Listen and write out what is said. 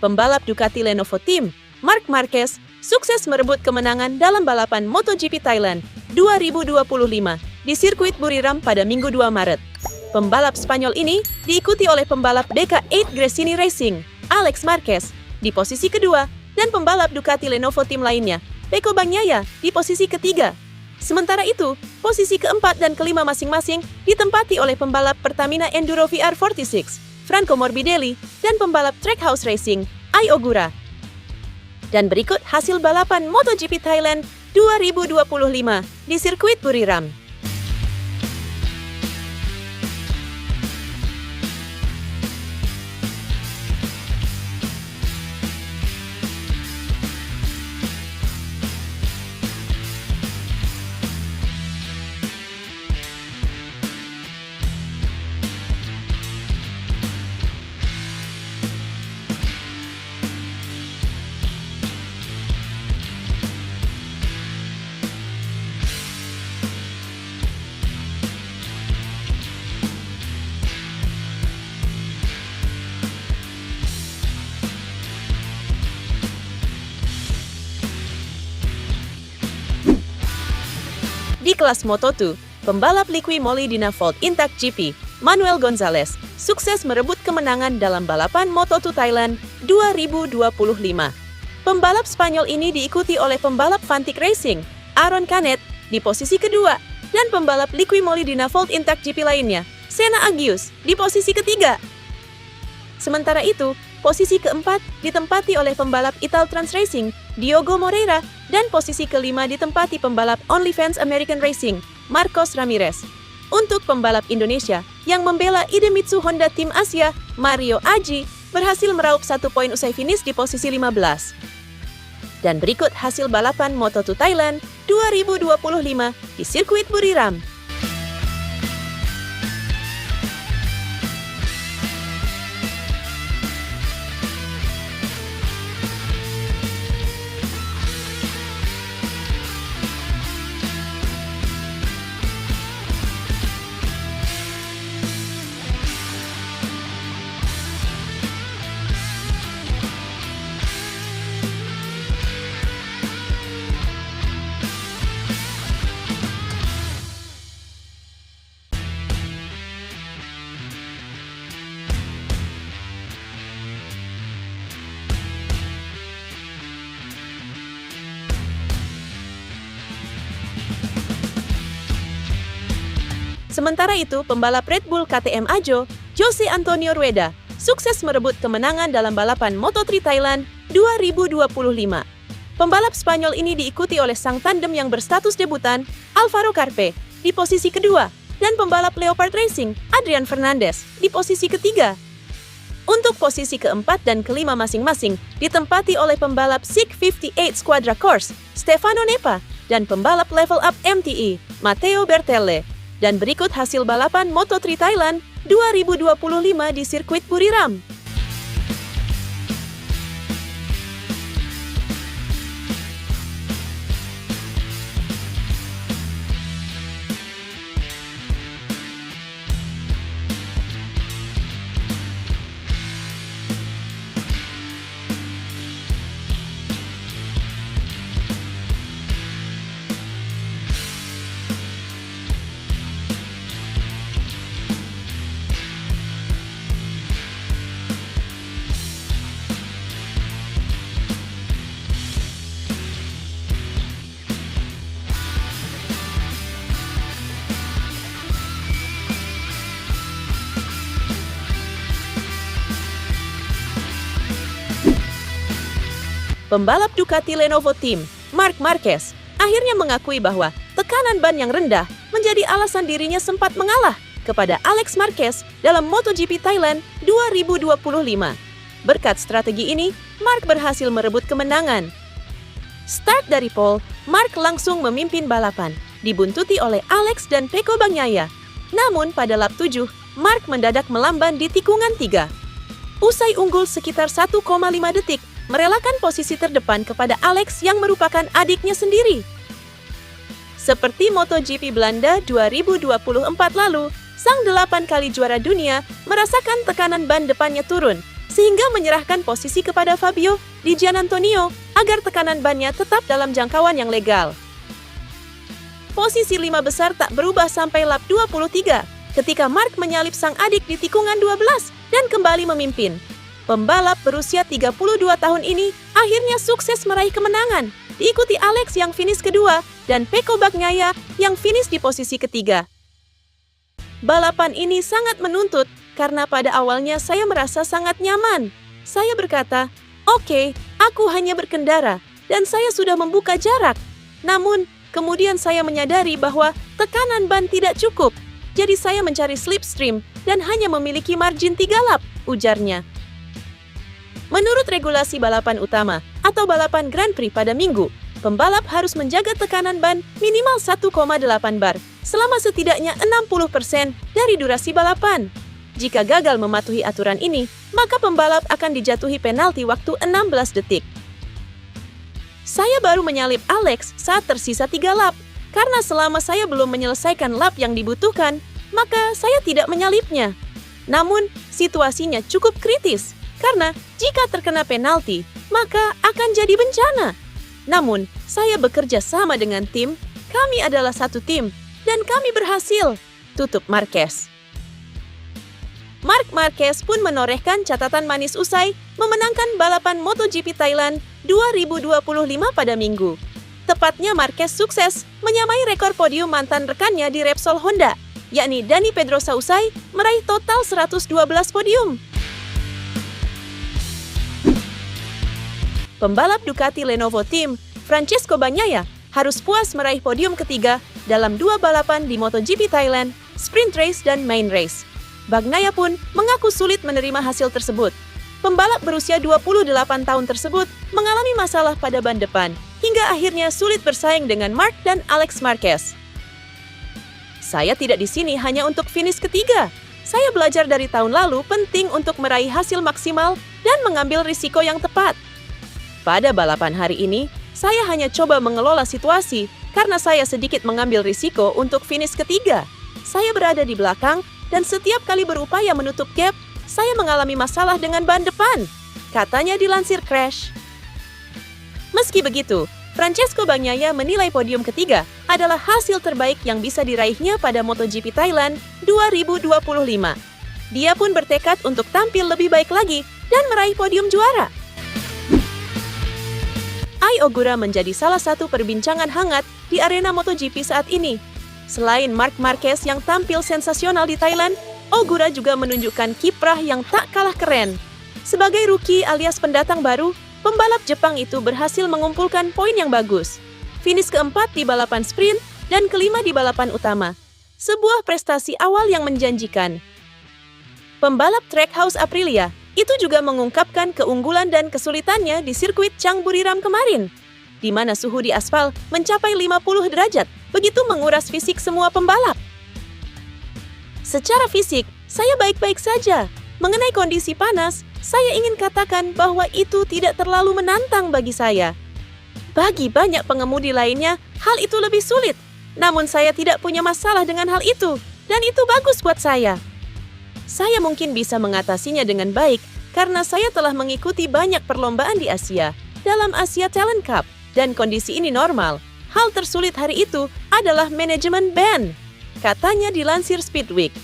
pembalap Ducati Lenovo Team, Marc Marquez, sukses merebut kemenangan dalam balapan MotoGP Thailand 2025 di sirkuit Buriram pada Minggu 2 Maret. Pembalap Spanyol ini diikuti oleh pembalap DK8 Gresini Racing, Alex Marquez, di posisi kedua, dan pembalap Ducati Lenovo Team lainnya, Pecco Bagnaia, di posisi ketiga. Sementara itu, posisi keempat dan kelima masing-masing ditempati oleh pembalap Pertamina Enduro VR46, Franco Morbidelli, dan pembalap Trackhouse Racing, Ai Ogura. Dan berikut hasil balapan MotoGP Thailand 2025 di sirkuit Buriram. Di kelas Moto2, pembalap Liqui Moly Dynafold Intact GP, Manuel Gonzalez, sukses merebut kemenangan dalam balapan Moto2 Thailand 2025. Pembalap Spanyol ini diikuti oleh pembalap Vantic Racing, Aaron Canet, di posisi kedua, dan pembalap Liqui Moly Dynafold Intact GP lainnya, Senna Agius, di posisi ketiga. Sementara itu, posisi keempat ditempati oleh pembalap Italtrans Racing, Diogo Moreira, dan posisi kelima ditempati pembalap OnlyFans American Racing, Marcos Ramirez. Untuk pembalap Indonesia yang membela Idemitsu Honda Tim Asia, Mario Aji, berhasil meraup 1 poin usai finish di posisi 15. Dan berikut hasil balapan Moto2 Thailand 2025 di sirkuit Buriram. Sementara itu, pembalap Red Bull KTM Ajo, Jose Antonio Rueda, sukses merebut kemenangan dalam balapan Moto3 Thailand 2025. Pembalap Spanyol ini diikuti oleh sang tandem yang berstatus debutan, Alvaro Carpe, di posisi kedua, dan pembalap Leopard Racing, Adrian Fernandez, di posisi ketiga. Untuk posisi keempat dan kelima masing-masing ditempati oleh pembalap SIG 58 Squadra Corse, Stefano Nepa, dan pembalap Level Up MTE, Matteo Bertelle. Dan berikut hasil balapan Moto3 Thailand 2025 di sirkuit Buriram. Pembalap Ducati Lenovo Team, Marc Marquez, akhirnya mengakui bahwa tekanan ban yang rendah menjadi alasan dirinya sempat mengalah kepada Alex Marquez dalam MotoGP Thailand 2025. Berkat strategi ini, Marc berhasil merebut kemenangan. Start dari pole, Marc langsung memimpin balapan, dibuntuti oleh Alex dan Pecco Bagnaia. Namun pada lap 7, Marc mendadak melamban di tikungan 3. Usai unggul sekitar 1,5 detik, merelakan posisi terdepan kepada Alex yang merupakan adiknya sendiri. Seperti MotoGP Belanda 2024 lalu, sang 8 kali juara dunia merasakan tekanan ban depannya turun sehingga menyerahkan posisi kepada Fabio Di Giannantonio agar tekanan bannya tetap dalam jangkauan yang legal. Posisi 5 besar tak berubah sampai lap 23, ketika Mark menyalip sang adik di tikungan 12 dan kembali memimpin. Pembalap berusia 32 tahun ini akhirnya sukses meraih kemenangan, diikuti Alex yang finish kedua dan Pecco Bagnaia yang finish di posisi ketiga. Balapan ini sangat menuntut karena pada awalnya saya merasa sangat nyaman. Saya berkata, "Oke, aku hanya berkendara dan saya sudah membuka jarak." Namun, kemudian saya menyadari bahwa tekanan ban tidak cukup. Jadi saya mencari slipstream dan hanya memiliki margin 3 lap, ujarnya. Menurut regulasi balapan utama atau balapan Grand Prix pada Minggu, pembalap harus menjaga tekanan ban minimal 1,8 bar selama setidaknya 60% dari durasi balapan. Jika gagal mematuhi aturan ini, maka pembalap akan dijatuhi penalti waktu 16 detik. Saya baru menyalip Alex saat tersisa 3 lap. Karena selama saya belum menyelesaikan lap yang dibutuhkan, maka saya tidak menyalipnya. Namun, situasinya cukup kritis. Karena jika terkena penalti, maka akan jadi bencana. Namun, saya bekerja sama dengan tim, kami adalah satu tim, dan kami berhasil, tutup Marquez. Marc Marquez pun menorehkan catatan manis usai memenangkan balapan MotoGP Thailand 2025 pada Minggu. Tepatnya Marquez sukses menyamai rekor podium mantan rekannya di Repsol Honda, yakni Dani Pedrosa usai meraih total 112 podium. Pembalap Ducati Lenovo Team, Francesco Bagnaia, harus puas meraih podium ketiga dalam 2 balapan di MotoGP Thailand, Sprint Race dan Main Race. Bagnaia pun mengaku sulit menerima hasil tersebut. Pembalap berusia 28 tahun tersebut mengalami masalah pada ban depan, hingga akhirnya sulit bersaing dengan Marc dan Alex Marquez. Saya tidak di sini hanya untuk finish ketiga. Saya belajar dari tahun lalu penting untuk meraih hasil maksimal dan mengambil risiko yang tepat. Pada balapan hari ini, saya hanya coba mengelola situasi karena saya sedikit mengambil risiko untuk finish ketiga. Saya berada di belakang dan setiap kali berupaya menutup gap, saya mengalami masalah dengan ban depan, katanya dilansir Crash. Meski begitu, Francesco Bagnaia menilai podium ketiga adalah hasil terbaik yang bisa diraihnya pada MotoGP Thailand 2025. Dia pun bertekad untuk tampil lebih baik lagi dan meraih podium juara. Ai Ogura menjadi salah satu perbincangan hangat di arena MotoGP saat ini. Selain Marc Marquez yang tampil sensasional di Thailand, Ogura juga menunjukkan kiprah yang tak kalah keren. Sebagai rookie alias pendatang baru, pembalap Jepang itu berhasil mengumpulkan poin yang bagus. Finish keempat di balapan sprint dan kelima di balapan utama. Sebuah prestasi awal yang menjanjikan. Pembalap Trackhouse Aprilia itu juga mengungkapkan keunggulan dan kesulitannya di sirkuit Changburiram kemarin, di mana suhu di aspal mencapai 50 derajat, begitu menguras fisik semua pembalap. Secara fisik, saya baik-baik saja. Mengenai kondisi panas, saya ingin katakan bahwa itu tidak terlalu menantang bagi saya. Bagi banyak pengemudi lainnya, hal itu lebih sulit. Namun saya tidak punya masalah dengan hal itu, dan itu bagus buat saya. Saya mungkin bisa mengatasinya dengan baik karena saya telah mengikuti banyak perlombaan di Asia dalam Asia Talent Cup dan kondisi ini normal. Hal tersulit hari itu adalah manajemen ban, katanya dilansir Speedweek.